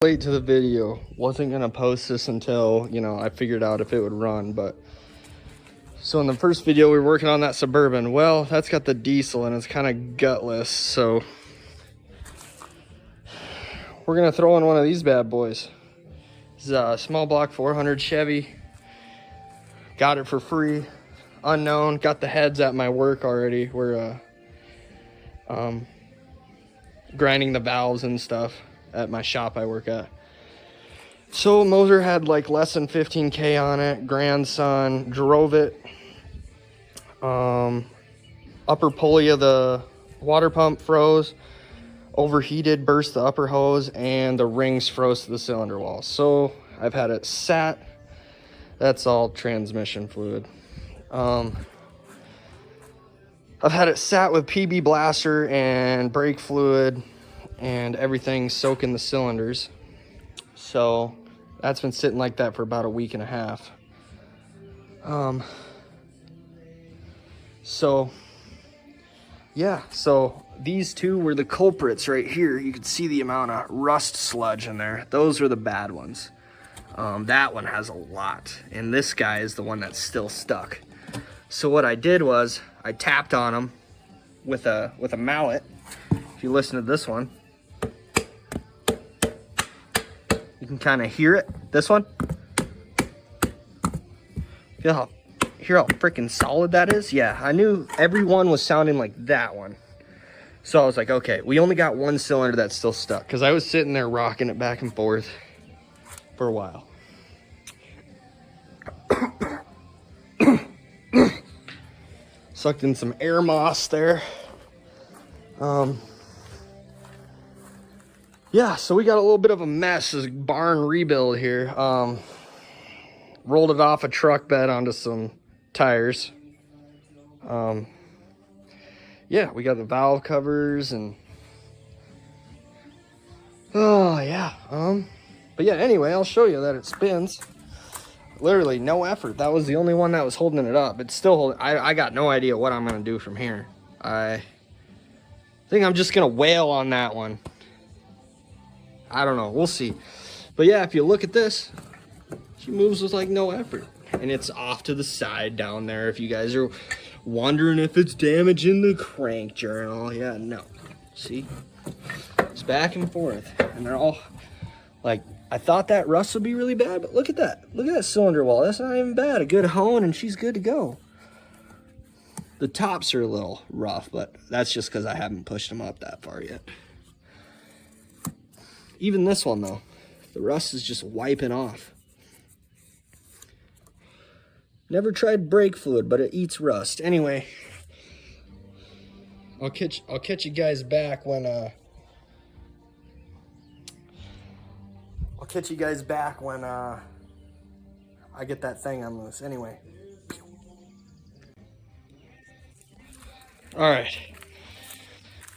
Late to the video. Wasn't gonna post this until, I figured out if it would run, but so in the first video we were working on that Suburban. Well, that's got the diesel and it's kind of gutless, so we're gonna throw in one of these bad boys. This is a small block 400 Chevy. Got it for free, unknown. Got the heads at my work already. We're grinding the valves and stuff at my shop I work at. So motor had like less than 15K on it. Grandson drove it. Upper pulley of the water pump froze, overheated, burst the upper hose, and the rings froze to the cylinder wall. So I've had it sat. That's all transmission fluid. I've had it sat with PB blaster and brake fluid and everything soaking the cylinders. So that's been sitting like that for about a week and a half. So these two were the culprits right here. You can see the amount of rust sludge in there. Those are the bad ones. That one has a lot, and this guy is the one that's still stuck. So what I did was I tapped on them with a mallet. If you listen to this one, you can kind of hear it. This one, hear how freaking solid that is? Yeah, I knew every one was sounding like that one. So I was like, okay, we only got one cylinder that's still stuck, because I was sitting there rocking it back and forth for a while. Sucked in some air moss there. Yeah, so we got a little bit of a mess, this barn rebuild here. Rolled it off a truck bed onto some tires. Yeah, we got the valve covers and but yeah, anyway, I'll show you that it spins. Literally no effort. That was the only one that was holding it up. It's still holding. I got no idea what I'm gonna do from here. I think I'm just gonna wail on that one. I don't know, we'll see. But yeah, if you look at this, she moves with like no effort, and it's off to the side down there. If you guys are wondering if it's damaging the crank journal, yeah, no. See, it's back and forth, and they're all like, I thought that rust would be really bad, but look at that. Look at that cylinder wall. That's not even bad. A good hone, and she's good to go. The tops are a little rough, but that's just because I haven't pushed them up that far yet. Even this one, though, the rust is just wiping off. Never tried brake fluid, but it eats rust. Anyway, I'll catch you guys back when I get that thing unloose. Anyway. All right.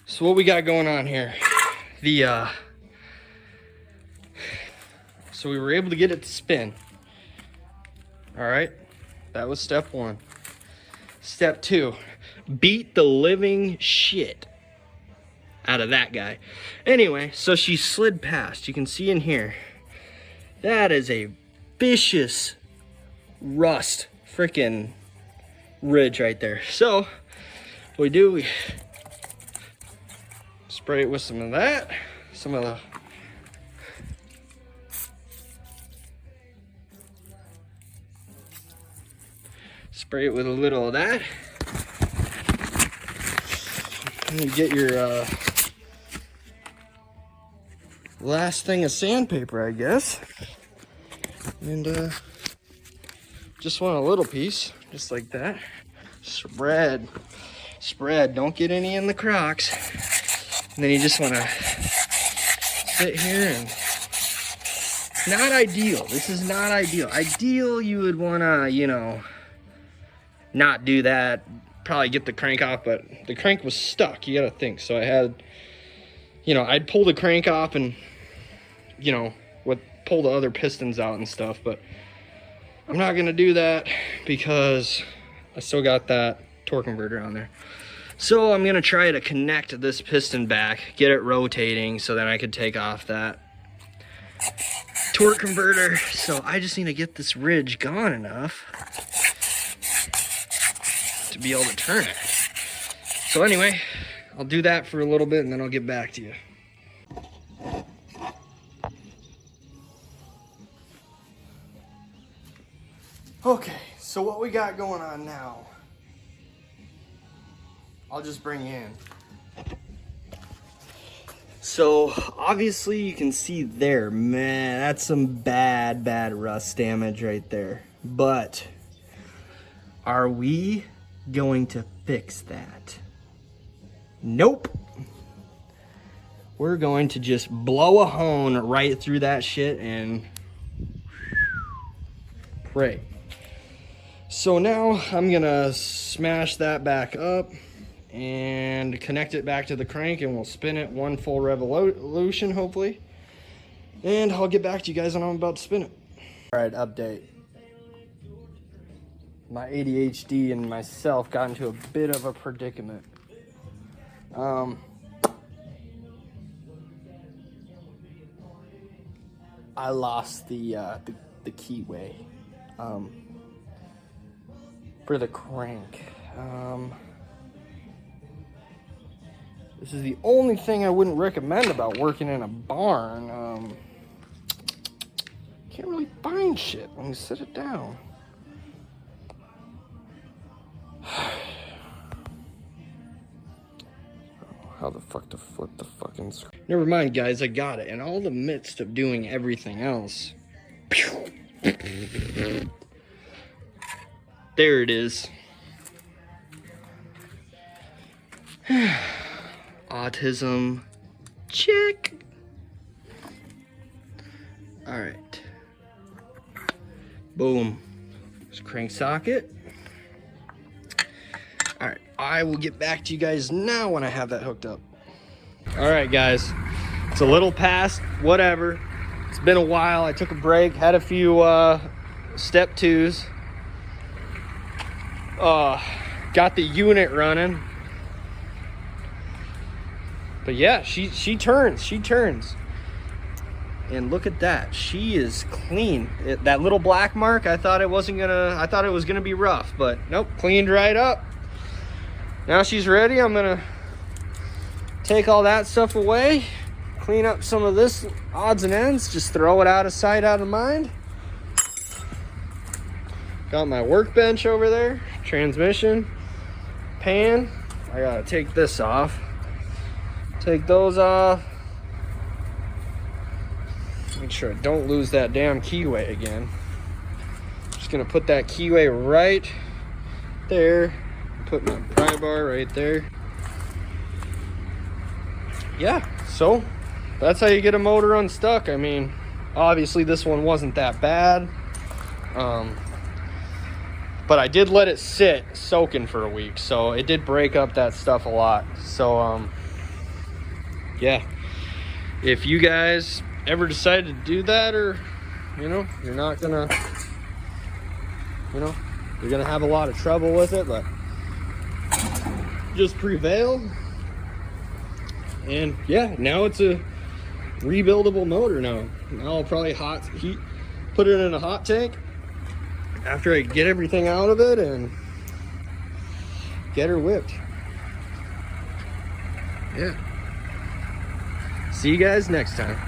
So what we got going on here? So we were able to get it to spin. All right. That was step one. Step two, beat the living shit out of that guy. Anyway, so she slid past. You can see in here, that is a vicious rust freaking ridge right there. So what we spray it with some of that, some of the spray it with a little of that. And you get your last thing of sandpaper, I guess. And just want a little piece, just like that. Spread. Don't get any in the crocks. And then you just want to sit here and... Not ideal. This is not ideal. Ideal, you would want to, not do that, probably get the crank off, but the crank was stuck, you gotta think. So I had, I'd pull the crank off and, pull the other pistons out and stuff, but I'm not gonna do that because I still got that torque converter on there. So I'm gonna try to connect this piston back, get it rotating so then I could take off that torque converter. So I just need to get this ridge gone enough to be able to turn it. So anyway, I'll do that for a little bit and then I'll get back to you. Okay, so what we got going on now, I'll just bring in. So obviously you can see there, man, that's some bad rust damage right there. But are we going to fix that? Nope. We're going to just blow a hone right through that shit and pray. So now I'm gonna smash that back up and connect it back to the crank, and we'll spin it one full revolution hopefully, and I'll get back to you guys when I'm about to spin it. All right, update. My ADHD and myself got into a bit of a predicament. I lost the keyway for the crank. This is the only thing I wouldn't recommend about working in a barn. Can't really find shit when you sit it down. How the fuck to flip the fucking screen? Never mind, guys, I got it. In all the midst of doing everything else, there it is. Autism, check. All right. Boom. There's crank socket. All right, I will get back to you guys now when I have that hooked up. All right, guys, it's a little past whatever. It's been a while. I took a break, had a few step twos. Got the unit running. But yeah, she turns. And look at that, she is clean. That little black mark, I thought it was gonna be rough, but nope, cleaned right up. Now she's ready. I'm gonna take all that stuff away, clean up some of this odds and ends, just throw it out of sight, out of mind. Got my workbench over there, transmission, pan. I gotta take this off. Take those off. Make sure I don't lose that damn keyway again. Just gonna put that keyway right there. Put my pry bar right there. Yeah, so that's how you get a motor unstuck. I mean, obviously this one wasn't that bad. But I did let it sit soaking for a week, so it did break up that stuff a lot. So yeah, if you guys ever decide to do that, or you're not gonna you're gonna have a lot of trouble with it, but just prevail. And yeah, now it's a rebuildable motor. Now I'll probably put it in a hot tank after I get everything out of it and get her whipped. Yeah. See you guys next time.